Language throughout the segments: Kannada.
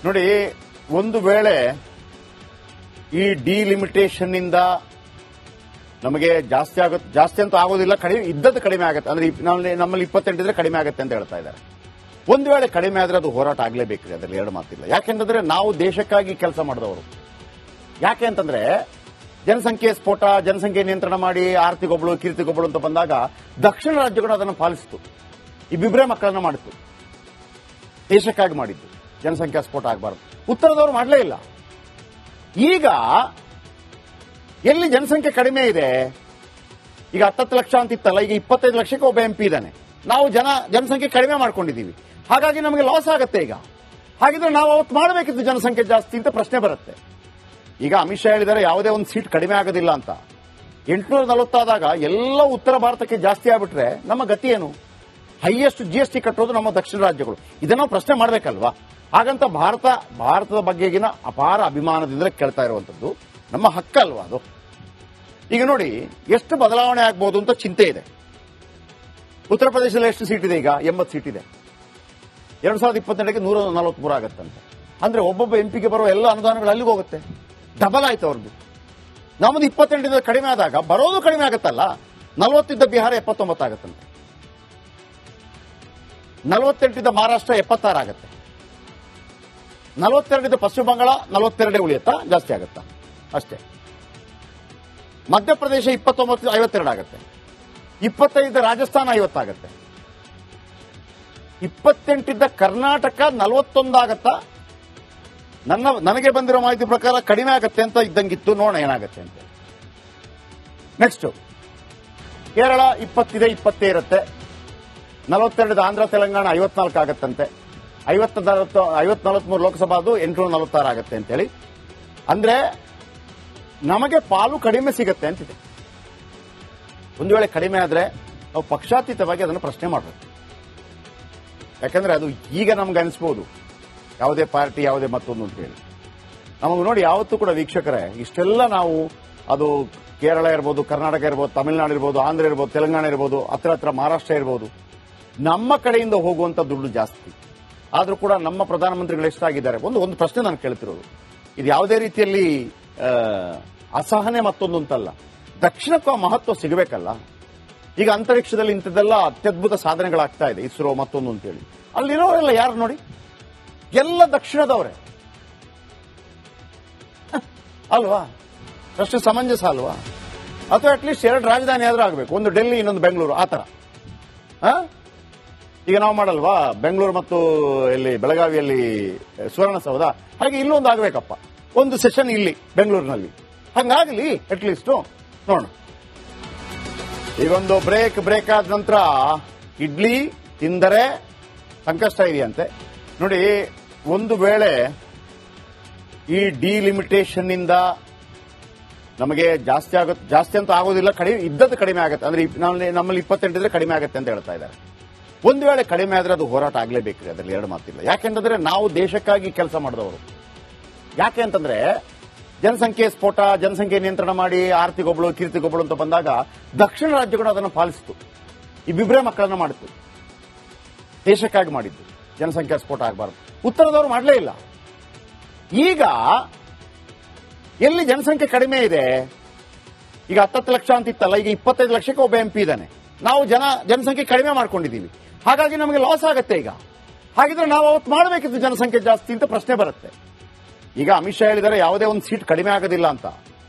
ನೋಡಿ, ಒಂದು ವೇಳೆ ಈ ಡಿಲಿಮಿಟೇಷನ್ ಇಂದ ನಮಗೆ ಜಾಸ್ತಿ ಅಂತೂ ಆಗೋದಿಲ್ಲ, ಕಡಿಮೆ ಇದ್ದದ್ದು ಕಡಿಮೆ ಆಗುತ್ತೆ. ಅಂದ್ರೆ ನಮ್ಮಲ್ಲಿ 28 ಇದ್ರೆ ಕಡಿಮೆ ಆಗುತ್ತೆ ಅಂತ ಹೇಳ್ತಾ ಇದ್ದಾರೆ. ಒಂದು ವೇಳೆ ಕಡಿಮೆ ಆದ್ರೆ ಅದು ಹೋರಾಟ ಆಗಲೇಬೇಕ್ರಿ, ಅದರಲ್ಲಿ ಎರಡು ಮಾತಿಲ್ಲ. ಯಾಕೆಂತಂದ್ರೆ ನಾವು ದೇಶಕ್ಕಾಗಿ ಕೆಲಸ ಮಾಡಿದವರು. ಯಾಕೆ ಅಂತಂದ್ರೆ ಜನಸಂಖ್ಯೆ ಸ್ಫೋಟ, ಜನಸಂಖ್ಯೆ ನಿಯಂತ್ರಣ ಮಾಡಿ ಆರ್ತಿಗೊಬ್ಬಳು ಕೀರ್ತಿಗೊಬ್ಬಳು ಅಂತ ಬಂದಾಗ ದಕ್ಷಿಣ ರಾಜ್ಯಗಳು ಅದನ್ನು ಪಾಲಿಸಿತು. ಈ ಬಿಬ್ರೆ ಮಕ್ಕಳನ್ನ ಮಾಡಿತ್ತು, ದೇಶಕ್ಕಾಗಿ ಮಾಡಿದ್ದು. ಜನಸಂಖ್ಯಾ ಸ್ಫೋಟ ಆಗಬಾರದು. ಉತ್ತರದವರು ಮಾಡಲೇ ಇಲ್ಲ. ಈಗ ಎಲ್ಲಿ ಜನಸಂಖ್ಯೆ ಕಡಿಮೆ ಇದೆ, ಈಗ 10 ಲಕ್ಷ ಅಂತ ಇತ್ತಲ್ಲ, ಈಗ 25 ಲಕ್ಷಕ್ಕೆ ಒಬ್ಬ MP ಇದ್ದಾನೆ. ನಾವು ಜನಸಂಖ್ಯೆ ಕಡಿಮೆ ಮಾಡ್ಕೊಂಡಿದ್ದೀವಿ, ಹಾಗಾಗಿ ನಮಗೆ ಲಾಸ್ ಆಗುತ್ತೆ. ಈಗ ಹಾಗಿದ್ರೆ ನಾವು ಅವತ್ತು ಮಾಡಬೇಕಿತ್ತು ಜನಸಂಖ್ಯೆ ಜಾಸ್ತಿ ಅಂತ ಪ್ರಶ್ನೆ ಬರುತ್ತೆ. ಈಗ ಅಮಿತ್ ಶಾ ಹೇಳಿದ್ದಾರೆ ಯಾವುದೇ ಒಂದು ಸೀಟ್ ಕಡಿಮೆ ಆಗೋದಿಲ್ಲ ಅಂತ. 840 ಆದಾಗ ಎಲ್ಲ ಉತ್ತರ ಭಾರತಕ್ಕೆ ಜಾಸ್ತಿ ಆಗ್ಬಿಟ್ರೆ ನಮ್ಮ ಗತಿ ಏನು? ಹೈಯೆಸ್ಟ್ GST ಕಟ್ಟೋದು ನಮ್ಮ ದಕ್ಷಿಣ ರಾಜ್ಯಗಳು. ಇದನ್ನ ನಾವು ಪ್ರಶ್ನೆ ಮಾಡಬೇಕಲ್ವಾ? ಹಾಗಂತ ಭಾರತದ ಬಗ್ಗೆಗಿನ ಅಪಾರ ಅಭಿಮಾನದಿಂದ ಕೇಳ್ತಾ ಇರುವಂತದ್ದು ನಮ್ಮ ಹಕ್ಕಲ್ವಾ ಅದು? ಈಗ ನೋಡಿ, ಎಷ್ಟು ಬದಲಾವಣೆ ಆಗ್ಬಹುದು ಅಂತ ಚಿಂತೆ ಇದೆ. ಉತ್ತರ ಪ್ರದೇಶದಲ್ಲಿ ಎಷ್ಟು ಸೀಟ್ ಇದೆ? ಈಗ 80 ಸೀಟ್ ಇದೆ. 2022ಕ್ಕೆ 143 ಆಗತ್ತಂತೆ. ಅಂದ್ರೆ ಒಬ್ಬೊಬ್ಬ MP ಗೆ ಬರುವ ಎಲ್ಲ ಅನುದಾನಗಳು ಅಲ್ಲಿಗೆ ಹೋಗುತ್ತೆ. ಡಬಲ್ ಆಯ್ತು ಅವ್ರದ್ದು. ನಮ್ಮದು 28 ಕಡಿಮೆ ಆದಾಗ ಬರೋದು ಕಡಿಮೆ ಆಗುತ್ತಲ್ಲ. 40 ಇದ್ದ ಬಿಹಾರ 79 ಆಗತ್ತಂತೆ, 48 ಇದ್ದ ಮಹಾರಾಷ್ಟ್ರ 76 ಆಗತ್ತೆ, 42 ಇದ್ದ ಪಶ್ಚಿಮ ಬಂಗಾಳ 42 ಉಳಿಯುತ್ತಾ? ಜಾಸ್ತಿ ಆಗುತ್ತಾ? ಅಷ್ಟೇ. ಮಧ್ಯಪ್ರದೇಶ 29 52 ಆಗತ್ತೆ, 25 ಇದ್ದ ರಾಜಸ್ಥಾನ 50 ಆಗತ್ತೆ, 28 ಇದ್ದ ಕರ್ನಾಟಕ 41 ಆಗತ್ತಾ? ನನಗೆ ಬಂದಿರೋ ಮಾಹಿತಿ ಪ್ರಕಾರ ಕಡಿಮೆ ಆಗತ್ತೆ ಅಂತ ಇದ್ದಂಗಿತ್ತು. ನೋಡೋಣ ಏನಾಗುತ್ತೆ ಅಂತ. ನೆಕ್ಸ್ಟ್ ಕೇರಳ 20 ಇದೆ, 20 ಇರುತ್ತೆ. 42 ಆಂಧ್ರ ತೆಲಂಗಾಣ 54 ಆಗತ್ತಂತೆ. 50-43 ಲೋಕಸಭಾದು 846 ಆಗತ್ತೆ ಅಂತೇಳಿ. ಅಂದ್ರೆ ನಮಗೆ ಪಾಲು ಕಡಿಮೆ ಸಿಗತ್ತೆ ಅಂತಿದೆ. ಒಂದು ವೇಳೆ ಕಡಿಮೆ ಆದ್ರೆ ನಾವು ಪಕ್ಷಾತೀತವಾಗಿ ಅದನ್ನು ಪ್ರಶ್ನೆ ಮಾಡಬೇಕು. ಯಾಕಂದ್ರೆ ಅದು ಈಗ ನಮ್ಗೆ ಅನಿಸ್ಬೋದು ಯಾವುದೇ ಪಾರ್ಟಿ ಯಾವುದೇ ಮತ್ತೊಂದು ಅಂತ ಹೇಳಿ. ನಮಗೆ ನೋಡಿ, ಯಾವತ್ತೂ ಕೂಡ ವೀಕ್ಷಕರೇ, ಇಷ್ಟೆಲ್ಲ ನಾವು ಅದು ಕೇರಳ ಇರ್ಬೋದು, ಕರ್ನಾಟಕ ಇರ್ಬೋದು, ತಮಿಳುನಾಡು ಇರ್ಬೋದು, ಆಂಧ್ರ ಇರ್ಬೋದು, ತೆಲಂಗಾಣ ಇರ್ಬೋದು, ಹತ್ರ ಮಹಾರಾಷ್ಟ್ರ ಇರ್ಬೋದು, ನಮ್ಮ ಕಡೆಯಿಂದ ಹೋಗುವಂತ ದುಡ್ಡು ಜಾಸ್ತಿ. ಆದ್ರೂ ಕೂಡ ನಮ್ಮ ಪ್ರಧಾನಮಂತ್ರಿಗಳು ಎಷ್ಟಾಗಿದ್ದಾರೆ? ಒಂದು ಪ್ರಶ್ನೆ ನಾನು ಕೇಳ್ತಿರೋದು, ಇದು ಯಾವುದೇ ರೀತಿಯಲ್ಲಿ ಅಸಹನೆ ಮತ್ತೊಂದು ಅಂತಲ್ಲ, ದಕ್ಷಿಣಕ್ಕೂ ಮಹತ್ವ ಸಿಗಬೇಕಲ್ಲ. ಈಗ ಅಂತರಿಕ್ಷದಲ್ಲಿ ಇಂಥದ್ದೆಲ್ಲ ಅತ್ಯದ್ಭುತ ಸಾಧನೆಗಳಾಗ್ತಾ ಇದೆ, ಇಸ್ರೋ ಮತ್ತೊಂದು ಅಂತೇಳಿ. ಅಲ್ಲಿರೋರೆಲ್ಲ ಯಾರು ನೋಡಿ, ಎಲ್ಲ ದಕ್ಷಿಣದವರೇ ಅಲ್ವಾ? ಅಷ್ಟು ಸಮಂಜಸ ಅಲ್ವಾ? ಅಥವಾ ಅಟ್ಲೀಸ್ಟ್ 2 ರಾಜಧಾನಿ ಆದ್ರೂ ಆಗಬೇಕು, ಒಂದು ಡೆಲ್ಲಿ ಇನ್ನೊಂದು ಬೆಂಗಳೂರು, ಆ ತರ. ಈಗ ನಾವು ಮಾಡಲ್ವಾ, ಬೆಂಗಳೂರು ಮತ್ತು ಇಲ್ಲಿ ಬೆಳಗಾವಿಯಲ್ಲಿ ಸುವರ್ಣಸೌಧ, ಹಾಗೆ ಇಲ್ಲೊಂದು ಆಗಬೇಕಪ್ಪ, ಒಂದು ಸೆಷನ್ ಇಲ್ಲಿ ಬೆಂಗಳೂರಿನಲ್ಲಿ. ಹಂಗಾಗಲಿ ಅಟ್ಲೀಸ್ಟ್. ನೋಡೋಣ. ಈಗೊಂದು ಬ್ರೇಕ್ ಆದ ನಂತರ ಇಡ್ಲಿ ತಿಂದರೆ ಸಂಕಷ್ಟ ಇದೆಯಂತೆ. ನೋಡಿ, ಒಂದು ವೇಳೆ ಈ ಡಿಲಿಮಿಟೇಷನ್ ಇಂದ ನಮಗೆ ಜಾಸ್ತಿ ಅಂತೂ ಆಗೋದಿಲ್ಲ, ಇದ್ದದ್ದು ಕಡಿಮೆ ಆಗುತ್ತೆ. ಅಂದ್ರೆ ನಮ್ಮಲ್ಲಿ 28 ಇದ್ರೆ ಕಡಿಮೆ ಆಗುತ್ತೆ ಅಂತ ಹೇಳ್ತಾ ಇದ್ದಾರೆ. ಒಂದು ವೇಳೆ ಕಡಿಮೆ ಆದ್ರೆ ಅದು ಹೋರಾಟ ಆಗಲೇಬೇಕ್ರಿ, ಅದರಲ್ಲಿ ಎರಡು ಮಾತಿಲ್ಲ. ಯಾಕೆಂತಂದ್ರೆ ನಾವು ದೇಶಕ್ಕಾಗಿ ಕೆಲಸ ಮಾಡಿದವರು. ಯಾಕೆ ಅಂತಂದ್ರೆ ಜನಸಂಖ್ಯೆ ಸ್ಫೋಟ, ಜನಸಂಖ್ಯೆ ನಿಯಂತ್ರಣ ಮಾಡಿ ಆರ್ತಿಗೊಬ್ಬಳು ಕೀರ್ತಿಗೊಬ್ಬಳು ಅಂತ ಬಂದಾಗ ದಕ್ಷಿಣ ರಾಜ್ಯಗಳು ಅದನ್ನು ಪಾಲಿಸಿತು. ಈ ಬಿಬ್ರೆ ಮಕ್ಕಳನ್ನ ಮಾಡಿತ್ತು, ದೇಶಕ್ಕಾಗಿ ಮಾಡಿದ್ದು. ಜನಸಂಖ್ಯಾ ಸ್ಫೋಟ ಆಗಬಾರದು. ಉತ್ತರದವರು ಮಾಡಲೇ ಇಲ್ಲ. ಈಗ ಎಲ್ಲಿ ಜನಸಂಖ್ಯೆ ಕಡಿಮೆ ಇದೆ, ಈಗ 10 ಲಕ್ಷ ಅಂತ ಇತ್ತಲ್ಲ, ಈಗ 25 ಲಕ್ಷಕ್ಕೆ ಒಬ್ಬ MP ಇದ್ದಾನೆ. ನಾವು ಜನಸಂಖ್ಯೆ ಕಡಿಮೆ ಮಾಡ್ಕೊಂಡಿದ್ದೀವಿ, ಹಾಗಾಗಿ ನಮಗೆ ಲಾಸ್ ಆಗುತ್ತೆ. ಈಗ ಹಾಗಿದ್ರೆ ನಾವು ಅವತ್ತು ಮಾಡಬೇಕಿತ್ತು ಜನಸಂಖ್ಯೆ ಜಾಸ್ತಿ ಅಂತ ಪ್ರಶ್ನೆ ಬರುತ್ತೆ. ಈಗ ಅಮಿತ್ ಶಾ ಹೇಳಿದ್ದಾರೆ ಯಾವುದೇ ಒಂದು ಸೀಟ್ ಕಡಿಮೆ ಆಗೋದಿಲ್ಲ ಅಂತ.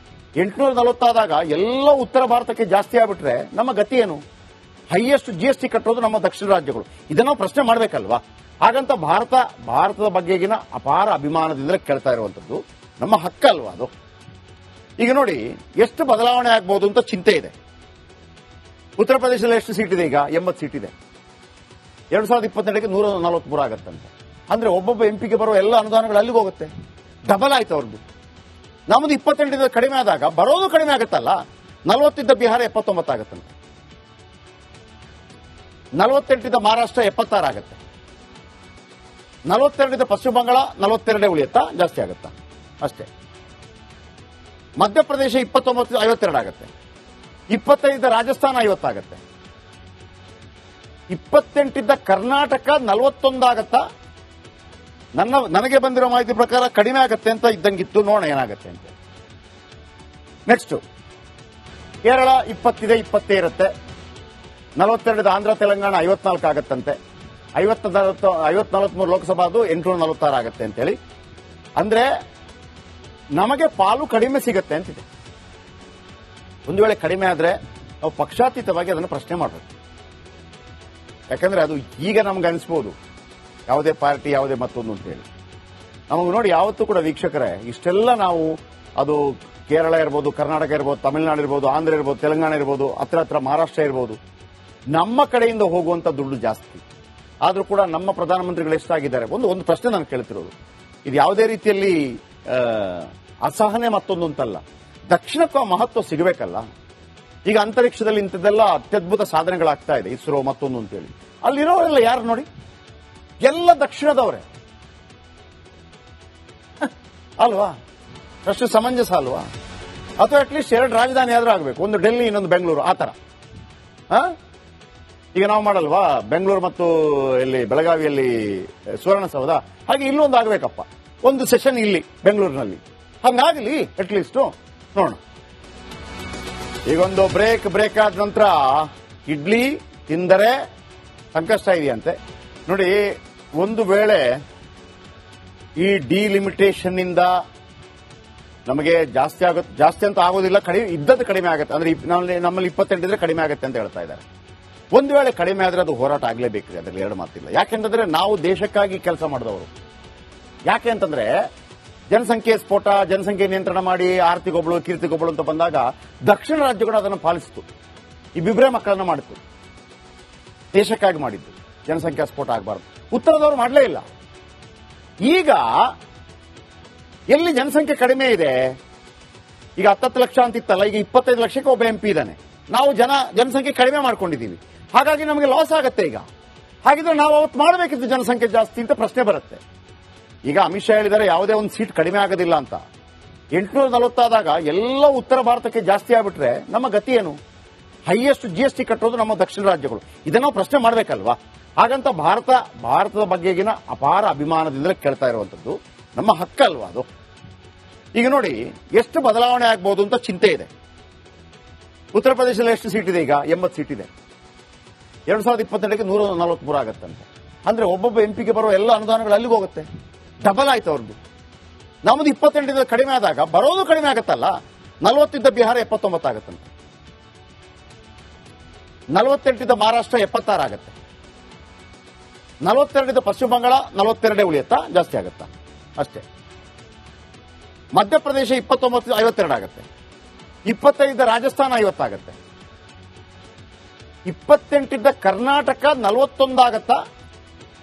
840 ಆದಾಗ ಎಲ್ಲ ಉತ್ತರ ಭಾರತಕ್ಕೆ ಜಾಸ್ತಿ ಆಗ್ಬಿಟ್ರೆ ನಮ್ಮ ಗತಿ ಏನು? ಹೈಯೆಸ್ಟ್ GST ಕಟ್ಟೋದು ನಮ್ಮ ದಕ್ಷಿಣ ರಾಜ್ಯಗಳು. ಇದನ್ನ ನಾವು ಪ್ರಶ್ನೆ ಮಾಡಬೇಕಲ್ವಾ? ಹಾಗಂತ ಭಾರತದ ಬಗ್ಗೆಗಿನ ಅಪಾರ ಅಭಿಮಾನದಿಂದ ಕೇಳ್ತಾ ಇರುವಂತದ್ದು ನಮ್ಮ ಹಕ್ಕಲ್ವಾ ಅದು? ಈಗ ನೋಡಿ, ಎಷ್ಟು ಬದಲಾವಣೆ ಆಗ್ಬಹುದು ಅಂತ ಚಿಂತೆ ಇದೆ. ಉತ್ತರ ಪ್ರದೇಶದಲ್ಲಿ ಎಷ್ಟು ಸೀಟ್ ಇದೆ? ಈಗ 80 ಸೀಟ್ ಇದೆ. 2022ಕ್ಕೆ 143 ಆಗತ್ತಂತೆ. ಅಂದ್ರೆ ಒಬ್ಬೊಬ್ಬ MP ಗೆ ಬರುವ ಎಲ್ಲ ಅನುದಾನಗಳು ಅಲ್ಲಿಗೆ ಹೋಗುತ್ತೆ. ಡಬಲ್ ಆಯ್ತು ಅವ್ರದ್ದು. ನಮ್ಮದು 28 ಕಡಿಮೆ ಆದಾಗ ಬರೋದು ಕಡಿಮೆ ಆಗುತ್ತಲ್ಲ. 40 ಇದ್ದ ಬಿಹಾರ 79 ಆಗತ್ತಂತೆ, 48 ಇದ್ದ ಮಹಾರಾಷ್ಟ್ರ 76 ಆಗತ್ತೆ, 42 ಇದ್ದ ಪಶ್ಚಿಮ ಬಂಗಾಳ 42 ಉಳಿಯುತ್ತಾ? ಜಾಸ್ತಿ ಆಗುತ್ತಾ? ಅಷ್ಟೇ. ಮಧ್ಯಪ್ರದೇಶ 29 52 ಆಗತ್ತೆ, 25 ಇದ್ದ ರಾಜಸ್ಥಾನ 50 ಆಗತ್ತೆ, 28 ಇದ್ದ ಕರ್ನಾಟಕ 41 ಆಗತ್ತಾ? ನನಗೆ ಬಂದಿರೋ ಮಾಹಿತಿ ಪ್ರಕಾರ ಕಡಿಮೆ ಆಗತ್ತೆ ಅಂತ ಇದ್ದಂಗಿತ್ತು, ನೋಡೋಣ ಏನಾಗುತ್ತೆ ಅಂತ. ನೆಕ್ಸ್ಟ್ ಕೇರಳ 20 20 ಇರುತ್ತೆ, 42 ಆಂಧ್ರ ತೆಲಂಗಾಣ 54 ಆಗತ್ತಂತೆ, 50-43 ಲೋಕಸಭಾದು 846 ಆಗತ್ತೆ ಅಂತೇಳಿ. ಅಂದ್ರೆ ನಮಗೆ ಪಾಲು ಕಡಿಮೆ ಸಿಗತ್ತೆ ಅಂತಿದೆ. ಒಂದು ವೇಳೆ ಕಡಿಮೆ ಆದ್ರೆ ನಾವು ಪಕ್ಷಾತೀತವಾಗಿ ಅದನ್ನು ಪ್ರಶ್ನೆ ಮಾಡಬೇಕು. ಯಾಕಂದ್ರೆ ಅದು ಈಗ ನಮ್ಗೆ ಅನಿಸ್ಬೋದು ಯಾವುದೇ ಪಾರ್ಟಿ ಯಾವುದೇ ಮತ್ತೊಂದು ಅಂತ ಹೇಳಿ. ನಮಗೆ ನೋಡಿ ಯಾವತ್ತೂ ಕೂಡ ವೀಕ್ಷಕರೇ, ಇಷ್ಟೆಲ್ಲ ನಾವು ಅದು ಕೇರಳ ಇರ್ಬೋದು, ಕರ್ನಾಟಕ ಇರ್ಬೋದು, ತಮಿಳುನಾಡು ಇರ್ಬೋದು, ಆಂಧ್ರ ಇರ್ಬೋದು, ತೆಲಂಗಾಣ ಇರ್ಬೋದು, ಹತ್ರ ಮಹಾರಾಷ್ಟ್ರ ಇರ್ಬೋದು, ನಮ್ಮ ಕಡೆಯಿಂದ ಹೋಗುವಂತ ದುಡ್ಡು ಜಾಸ್ತಿ ಆದ್ರೂ ಕೂಡ ನಮ್ಮ ಪ್ರಧಾನಮಂತ್ರಿಗಳು ಎಷ್ಟಾಗಿದ್ದಾರೆ. ಒಂದು ಪ್ರಶ್ನೆ ನಾನು ಕೇಳ್ತಿರೋದು, ಇದು ಯಾವುದೇ ರೀತಿಯಲ್ಲಿ ಅಸಹನೆ ಮತ್ತೊಂದು ಅಂತಲ್ಲ, ದಕ್ಷಿಣಕ್ಕೂ ಮಹತ್ವ ಸಿಗಬೇಕಲ್ಲ. ಈಗ ಅಂತರಿಕ್ಷದಲ್ಲಿ ಇಂಥದ್ದೆಲ್ಲ ಅತ್ಯದ್ಭುತ ಸಾಧನೆಗಳಾಗ್ತಾ ಇದೆ, ಇಸ್ರೋ ಮತ್ತೊಂದು ಅಂತೇಳಿ. ಅಲ್ಲಿರೋರೆಲ್ಲ ಯಾರು ನೋಡಿ, ಎಲ್ಲ ದಕ್ಷಿಣದವರೇ ಅಲ್ವಾ? ಅಷ್ಟು ಸಮಂಜಸ ಅಲ್ವಾ? ಅಥವಾ ಅಟ್ಲೀಸ್ಟ್ 2 ರಾಜಧಾನಿ ಆದ್ರೂ ಆಗಬೇಕು, ಒಂದು ಡೆಲ್ಲಿ ಇನ್ನೊಂದು ಬೆಂಗಳೂರು, ಆ ತರ. ಈಗ ನಾವು ಮಾಡಲ್ವಾ ಬೆಂಗಳೂರು ಮತ್ತು ಇಲ್ಲಿ ಬೆಳಗಾವಿಯಲ್ಲಿ ಸುವರ್ಣಸೌಧ, ಹಾಗೆ ಇಲ್ಲೊಂದು ಆಗಬೇಕಪ್ಪ, ಒಂದು ಸೆಷನ್ ಇಲ್ಲಿ ಬೆಂಗಳೂರಿನಲ್ಲಿ, ಹಂಗಾಗಲಿ ಅಟ್ಲೀಸ್ಟ್ ನೋಡೋಣ. ಈಗೊಂದು ಬ್ರೇಕ್ ಆದ ನಂತರ ಇಡ್ಲಿ ತಿಂದರೆ ಸಂಕಷ್ಟ ಇದೆಯಂತೆ. ನೋಡಿ, ಒಂದು ವೇಳೆ ಈ ಡಿಲಿಮಿಟೇಷನ್ ಇಂದ ನಮಗೆ ಜಾಸ್ತಿ ಅಂತ ಆಗೋದಿಲ್ಲ, ಇದ್ದದ್ದು ಕಡಿಮೆ ಆಗುತ್ತೆ. ಅಂದ್ರೆ ನಮ್ಮಲ್ಲಿ 28 ಇದ್ರೆ ಕಡಿಮೆ ಆಗುತ್ತೆ ಅಂತ ಹೇಳ್ತಾ ಇದ್ದಾರೆ. ಒಂದು ವೇಳೆ ಕಡಿಮೆ ಆದ್ರೆ ಅದು ಹೋರಾಟ ಆಗಲೇಬೇಕು, ಅದರಲ್ಲಿ ಎರಡು ಮಾತಿಲ್ಲ. ಯಾಕೆಂತಂದ್ರೆ ನಾವು ದೇಶಕ್ಕಾಗಿ ಕೆಲಸ ಮಾಡಿದವರು. ಯಾಕೆ ಅಂತಂದ್ರೆ ಜನಸಂಖ್ಯೆ ಸ್ಫೋಟ, ಜನಸಂಖ್ಯೆ ನಿಯಂತ್ರಣ ಮಾಡಿ ಆರ್ತಿಗೊಬ್ಬಳು ಕೀರ್ತಿಗೊಬ್ಬಳು ಅಂತ ಬಂದಾಗ ದಕ್ಷಿಣ ರಾಜ್ಯಗಳು ಅದನ್ನು ಪಾಲಿಸಿತು, ಈ ಬಿಬ್ರೆ ಮಕ್ಕಳನ್ನ ಮಾಡಿತ್ತು, ದೇಶಕ್ಕಾಗಿ ಮಾಡಿದ್ದು. ಜನಸಂಖ್ಯಾ ಸ್ಫೋಟ ಆಗಬಾರದು, ಉತ್ತರದವರು ಮಾಡಲೇ ಇಲ್ಲ. ಈಗ ಎಲ್ಲಿ ಜನಸಂಖ್ಯೆ ಕಡಿಮೆ ಇದೆ, ಈಗ 10 ಲಕ್ಷ ಅಂತಿತ್ತಲ್ಲ, ಈಗ 25 ಲಕ್ಷಕ್ಕೆ ಒಬ್ಬ MP ಇದ್ದಾನೆ. ನಾವು ಜನಸಂಖ್ಯೆ ಕಡಿಮೆ ಮಾಡ್ಕೊಂಡಿದ್ದೀವಿ, ಹಾಗಾಗಿ ನಮಗೆ ಲಾಸ್ ಆಗತ್ತೆ. ಈಗ ಹಾಗಿದ್ರೆ ನಾವು ಅವತ್ತು ಮಾಡಬೇಕಿತ್ತು ಜನಸಂಖ್ಯೆ ಜಾಸ್ತಿ ಅಂತ ಪ್ರಶ್ನೆ ಬರುತ್ತೆ. ಈಗ ಅಮಿತ್ ಶಾ ಹೇಳಿದರೆ ಯಾವುದೇ ಒಂದು ಸೀಟ್ ಕಡಿಮೆ ಆಗೋದಿಲ್ಲ ಅಂತ. 840 ಆದಾಗ ಎಲ್ಲ ಉತ್ತರ ಭಾರತಕ್ಕೆ ಜಾಸ್ತಿ ಆಗ್ಬಿಟ್ರೆ ನಮ್ಮ ಗತಿ ಏನು? ಹೈಯೆಸ್ಟ್ GST ಕಟ್ಟೋದು ನಮ್ಮ ದಕ್ಷಿಣ ರಾಜ್ಯಗಳು. ಇದನ್ನ ನಾವು ಪ್ರಶ್ನೆ ಮಾಡಬೇಕಲ್ವಾ? ಹಾಗಂತ ಭಾರತದ ಬಗ್ಗೆಗಿನ ಅಪಾರ ಅಭಿಮಾನದಿಂದಲೇ ಕೇಳ್ತಾ ಇರುವಂತದ್ದು ನಮ್ಮ ಹಕ್ಕಲ್ವಾ ಅದು? ಈಗ ನೋಡಿ ಎಷ್ಟು ಬದಲಾವಣೆ ಆಗ್ಬಹುದು ಅಂತ ಚಿಂತೆ ಇದೆ. ಉತ್ತರ ಪ್ರದೇಶದಲ್ಲಿ ಎಷ್ಟು ಸೀಟ್ ಇದೆ? ಈಗ 80 ಸೀಟ್ ಇದೆ. 2022ಕ್ಕೆ 143 ಆಗತ್ತಂತೆ. ಅಂದ್ರೆ ಒಬ್ಬೊಬ್ಬ MP ಬರುವ ಎಲ್ಲ ಅನುದಾನಗಳು ಅಲ್ಲಿಗೆ ಹೋಗುತ್ತೆ, ಡಬಲ್ ಆಯ್ತು ಅವ್ರದ್ದು. ನಮ್ಮದು 28 ಕಡಿಮೆ ಆದಾಗ ಬರೋದು ಕಡಿಮೆ ಆಗತ್ತಲ್ಲ. 40 ಇದ್ದ ಬಿಹಾರ 79 ಆಗತ್ತಂತೆ, 48 ಇದ್ದ ಮಹಾರಾಷ್ಟ್ರ 76 ಆಗತ್ತೆ, 42 ಇದ್ದ ಪಶ್ಚಿಮ ಬಂಗಾಳ 42 ಉಳಿಯುತ್ತಾ, ಜಾಸ್ತಿ ಆಗತ್ತಾ? ಅಷ್ಟೇ. ಮಧ್ಯಪ್ರದೇಶ 29 52 ಆಗತ್ತೆ, 25 ಇದ್ದ ರಾಜಸ್ಥಾನ 50 ಆಗತ್ತೆ, 28 ಇದ್ದ ಕರ್ನಾಟಕ 41 ಆಗತ್ತಾ,